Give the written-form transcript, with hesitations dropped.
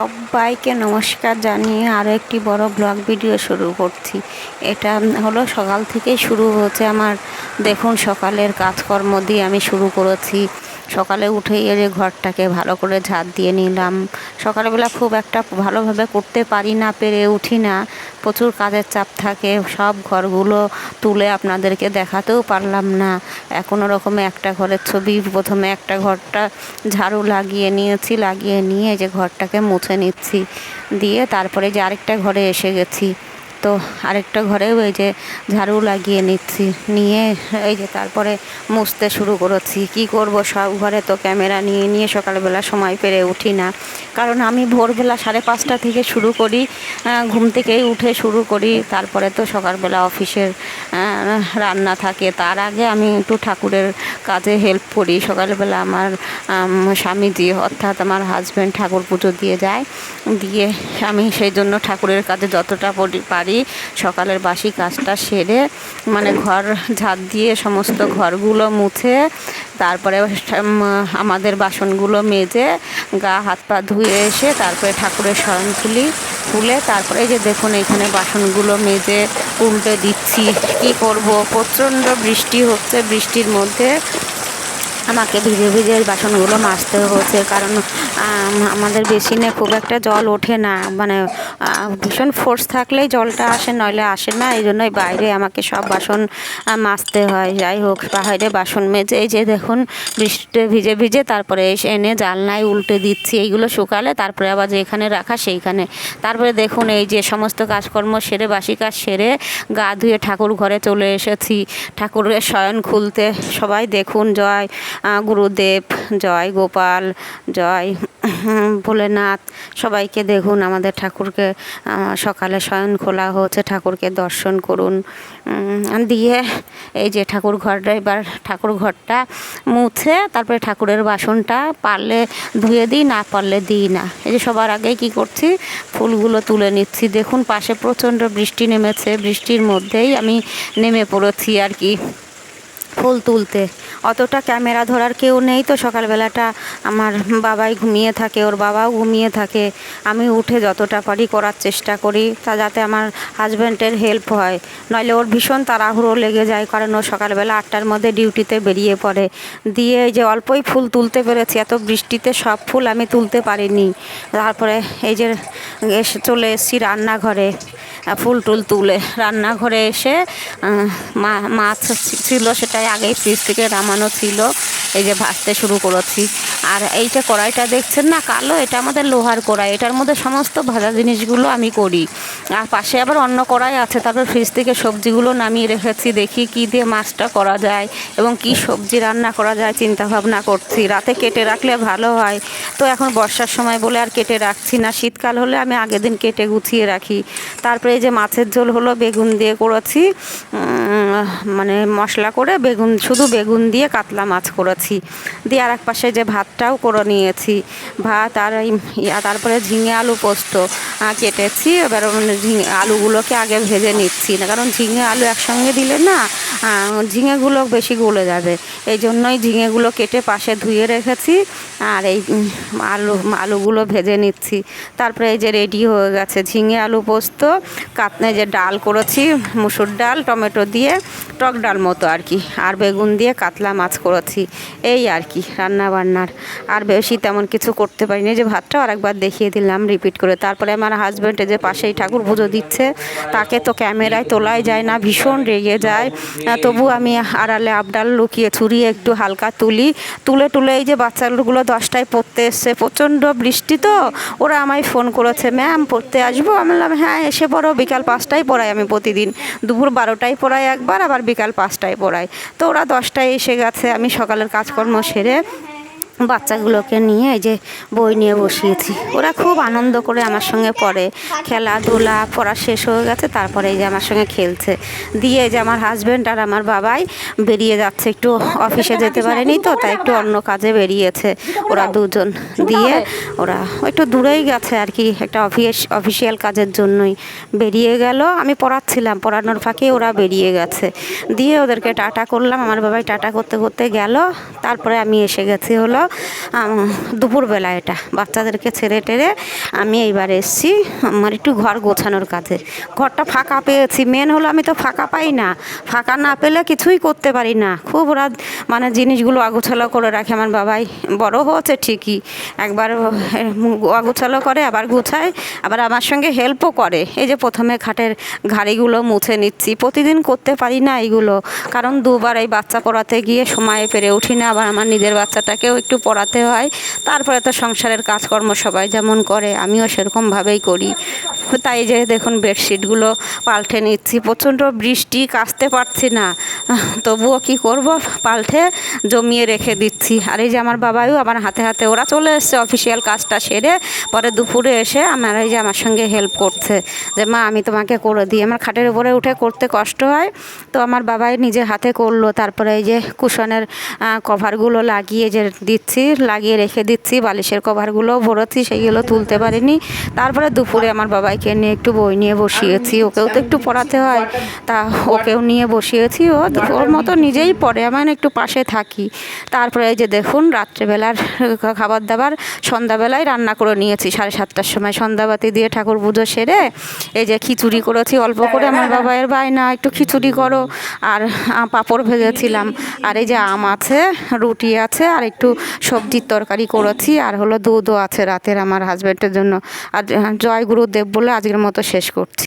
সবাইকে নমস্কার জানিয়ে আরও একটি বড় ব্লগ ভিডিও শুরু করছি। এটা হলো সকাল থেকেই শুরু হয়েছে আমার। দেখুন, সকালের কাজকর্ম দিয়ে আমি শুরু করেছি। সকালে উঠেই এর ঘরটাকে ভালো করে ঝাড় দিয়ে নিলাম। সকালবেলা খুব একটা ভালোভাবে করতে পারি না, পেরে উঠি না, প্রচুর কাজের চাপ থাকে। সব ঘরগুলো তুলে আপনাদেরকে দেখাতেও পারলাম না। কোনো রকমে একটা ঘরের ছবি, প্রথমে একটা ঘরটা ঝাড়ু লাগিয়ে নিয়েছি, লাগিয়ে নিয়ে যে ঘরটাকে মুছে নিচ্ছি, দিয়ে তারপরে যে আরেকটা ঘরে এসে গেছি। তো আরেকটা ঘরেও এই যে ঝাড়ু লাগিয়ে নিচ্ছি, নিয়ে এই যে তারপরে মুছতে শুরু করেছি। কি করব, সব ঘরে তো ক্যামেরা নিয়ে নিয়ে সকালবেলা সময় পেরে উঠি না। কারণ আমি ভোরবেলা 5:30 থেকে শুরু করি, ঘুম থেকেই উঠে শুরু করি। তারপরে তো সকালবেলা অফিসের রান্না থাকে, তার আগে আমি একটু ঠাকুরের কাজে হেল্প করি। সকালবেলা আমার স্বামীজি অর্থাৎ আমার হাজব্যান্ড ঠাকুর পুজো দিয়ে যায়, দিয়ে আমি সেই জন্য ঠাকুরের কাজে যতটা পারি সকালের বাসি কাজটা সেরে, মানে ঘর ঝাড় দিয়ে সমস্ত ঘরগুলো মুছে, তারপরে আমাদের বাসনগুলো মেজে গা হাত পা ধুয়ে এসে তারপরে ঠাকুরের শয়ন তুলে তারপরে এই যে দেখুন এখানে বাসনগুলো মেজে উল্টে দিচ্ছি। কি করব, প্রচণ্ড বৃষ্টি হচ্ছে, বৃষ্টির মধ্যে আমাকে ভিজে ভিজে বাসনগুলো মাজতে হচ্ছে। কারণ আমাদের বেসিনে খুব একটা জল ওঠে না, মানে ভীষণ ফোর্স থাকলেই জলটা আসে, নইলে আসে না। এই জন্যই বাইরে আমাকে সব বাসন মাজতে হয়। যাই হোক, বাইরে বাসন মেজে এই যে দেখুন বৃষ্টিতে ভিজে ভিজে তারপরে এনে জানলায় উল্টে দিচ্ছি। এইগুলো শুকালে তারপরে আবার যেখানে রাখা সেইখানে। তারপরে দেখুন এই যে সমস্ত কাজকর্ম সেরে, বাসি কাজ সেরে গা ধুয়ে ঠাকুর ঘরে চলে এসেছি ঠাকুরের শয়ন খুলতে। সবাই দেখুন, জয় গুরুদেব, জয় গোপাল, জয় ভোলেনাথ, সবাইকে দেখুন। আমাদের ঠাকুরকে সকালে শয়ন খোলা হচ্ছে, ঠাকুরকে দর্শন করুন। দিয়ে এই যে ঠাকুর ঘরটা, এবার ঠাকুর ঘরটা মুছে তারপরে ঠাকুরের বাসনটা পারলে ধুয়ে দিই, না পারলে দিই না। এই যে সবার আগে কি করছি, ফুলগুলো তুলে নিচ্ছি। দেখুন পাশে প্রচণ্ড বৃষ্টি নেমেছে, বৃষ্টির মধ্যেই আমি নেমে পড়েছি আর কি ফুল তুলতে। অতটা ক্যামেরা ধরার কেউ নেই তো, সকালবেলাটা আমার বাবাই ঘুমিয়ে থাকে, ওর বাবাও ঘুমিয়ে থাকে। আমি উঠে যতটা পারি করার চেষ্টা করি, তা যাতে আমার হাজব্যান্ডের হেল্প হয়। নইলে ওর ভীষণ তাড়াহুড়ো লেগে যায়, কারণ ও সকালবেলা 8টার মধ্যে ডিউটিতে বেরিয়ে পড়ে। দিয়ে এই যে অল্পই ফুল তুলতে পেরেছি, এত বৃষ্টিতে সব ফুল আমি তুলতে পারিনি। তারপরে এই যে চলে এসেছি রান্নাঘরে, ফুল টুল তুলে রান্নাঘরে এসে মাছ ছিল, সেটাই আগেই ফ্রিজ থেকে নামানো ছিল, এই যে ভাজতে শুরু করেছি। আর এই যে কড়াইটা দেখছেন না কালো, এটা আমাদের লোহার কড়াই, এটার মধ্যে সমস্ত ভাজা জিনিসগুলো আমি করি। আর পাশে আবার অন্য কড়াই আছে। তারপর ফ্রিজ থেকে সবজিগুলো নামিয়ে রেখেছি, দেখি কী দিয়ে মাছটা করা যায় এবং কি সবজি রান্না করা যায় চিন্তা ভাবনা করছি। রাতে কেটে রাখলে ভালো হয়, তো এখন বর্ষার সময় বলে আর কেটে রাখছি না। শীতকাল হলে আমি আগের দিন কেটে গুছিয়ে রাখি। তারপরে এই যে মাছের ঝোল হলো, বেগুন দিয়ে করেছি, মানে মশলা করে বেগুন, শুধু বেগুন দিয়ে কাতলা মাছ করেছি। দিয়ে আর এক পাশে যে ভাতটাও করে নিয়েছি, ভাত আর তারপরে ঝিঙে আলু পোস্ত কেটেছি। এবার আলুগুলোকে আগে ভেজে নিচ্ছি না, কারণ ঝিঙে আলু একসঙ্গে দিলে না ঝিঙেগুলো বেশি গলে যাবে। এই জন্যই ঝিঙেগুলো কেটে পাশে ধুয়ে রেখেছি, আর এই আলুগুলো ভেজে নিচ্ছি। তারপরে এই যে রেডি হয়ে গেছে ঝিঙে আলু পোস্ত, কাতনে যে ডাল করেছি, মুসুর ডাল টমেটো দিয়ে, টক ডাল মতো আর কি, আর বেগুন দিয়ে কাতলা মাছ করেছি। এই আর কি রান্না বান্নার, আর বেশি তেমন কিছু করতে পারিনি। যে ভাতটাও আরেকবার দেখিয়ে দিলাম রিপিট করে। তারপরে আমার হাজব্যান্ডে যে পাশেই ঠাকুর পুজো দিচ্ছে, তাকে তো ক্যামেরায় তোলাই যায় না, ভীষণ রেগে যায়। তবু আমি আড়ালে আবডাল লুকিয়ে ছুরিয়ে একটু হালকা তুলে এই যে বাচ্চাগুলো 10টায় পড়তে এসছে, প্রচণ্ড বৃষ্টি তো, ওরা আমায় ফোন করেছে, ম্যাম পড়তে আসবো? আমি বললাম হ্যাঁ এসে পড়ো, বিকাল 5টায় পড়াই আমি প্রতিদিন, দুপুর 12টায় পড়াই একবার, আবার বিকাল 5টায় পড়াই। তো ওরা 10টায় এসে গেছে। আমি সকালের কাজকর্ম সেরে বাচ্চাগুলোকে নিয়ে এই যে বই নিয়ে বসিয়েছি। ওরা খুব আনন্দ করে আমার সঙ্গে পড়ে, খেলাধুলা পড়া শেষ হয়ে গেছে, তারপরে এই যে আমার সঙ্গে খেলছে। দিয়ে যে আমার হাজব্যান্ড আর আমার বাবাই বেরিয়ে যাচ্ছে, একটু অফিসে যেতে পারেনি তো, তাই একটু অন্য কাজে বেরিয়েছে ওরা দুজন। দিয়ে ওরা একটু দূরেই গেছে আর কি, একটা অফিসিয়াল কাজের জন্যই বেরিয়ে গেল। আমি পড়াচ্ছিলাম, পড়ানোর ফাঁকে ওরা বেরিয়ে গেছে। দিয়ে ওদেরকে টাটা করলাম, আমার বাবাই টাটা করতে করতে গেল। তারপরে আমি এসে গেছি হলো দুপুরবেলা। এটা বাচ্চাদেরকে ছেড়ে টেরে আমি এইবার এসেছি আমার একটু ঘর গোছানোর কাজে। ঘরটা ফাঁকা পেয়েছি, মেন হলো আমি তো ফাঁকা পাই না, ফাঁকা না পেলে কিছুই করতে পারি না। খুব ওরা মানে জিনিসগুলো আগোছালো করে রাখে। আমার বাবাই বড় হচ্ছে ঠিকই, একবার আগোছালো করে আবার গুছায়, আবার আমার সঙ্গে হেল্পও করে। এই যে প্রথমে খাটের ঘাড়িগুলো মুছে নিচ্ছি, প্রতিদিন করতে পারি না এইগুলো, কারণ দুবার এই বাচ্চা পড়াতে গিয়ে সময়ে পেরে উঠি না, আবার আমার নিজের বাচ্চাটাকেও একটু পড়াতে হয়। তারপরে তো সংসারের কাজকর্ম সবাই যেমন করে আমিও সেরকমভাবেই করি। তাই যে দেখুন বেডশিটগুলো পাল্টে নিচ্ছি, প্রচণ্ড বৃষ্টি, কাচতে পারছি না, তবুও কি করব, পাল্টে জমিয়ে রেখে দিচ্ছি। আর এই যে আমার বাবাও আমার হাতে হাতে, ওরা চলে এসছে অফিসিয়াল কাজটা সেরে, পরে দুপুরে এসে আমার এই যে আমার সঙ্গে হেল্প করছে যে মা আমি তোমাকে করে দিই। আমার খাটের উপরে উঠে করতে কষ্ট হয়, তো আমার বাবাই নিজে হাতে করলো। তারপরে এই যে কুশনের কভারগুলো লাগিয়ে যে দিচ্ছি, লাগিয়ে রেখে দিচ্ছি, বালিশের কভারগুলোও ভরেছি, সেইগুলো তুলতে পারিনি। তারপরে দুপুরে আমার বাবাইকে নিয়ে একটু বই নিয়ে বসিয়েছি, ওকেও তো একটু পড়াতে হয়, তা ওকেও নিয়ে বসিয়েছি। ওর মতো নিজেই পড়ে, আমি একটু পাশে থাকি। তারপরে এই যে দেখুন রাত্রেবেলার খাবার দাবার সন্ধ্যাবেলায় রান্না করে নিয়েছি 7:30টার সময়, সন্ধ্যাবাতি দিয়ে ঠাকুর পুজো সেরে এই যে খিচুড়ি করেছি অল্প করে। আমার বাবাইয়ের বায়না একটু খিচুড়ি করো, আর পাঁপড় ভেজেছিলাম, আর এই যে আম আছে, রুটি আছে, আর একটু সবজির তরকারি করেছি, আর হলো দুধও আছে রাতের আমার হাজব্যান্ডের জন্য। আর জয় গুরুদেব বলে আজকের মতো শেষ করছি।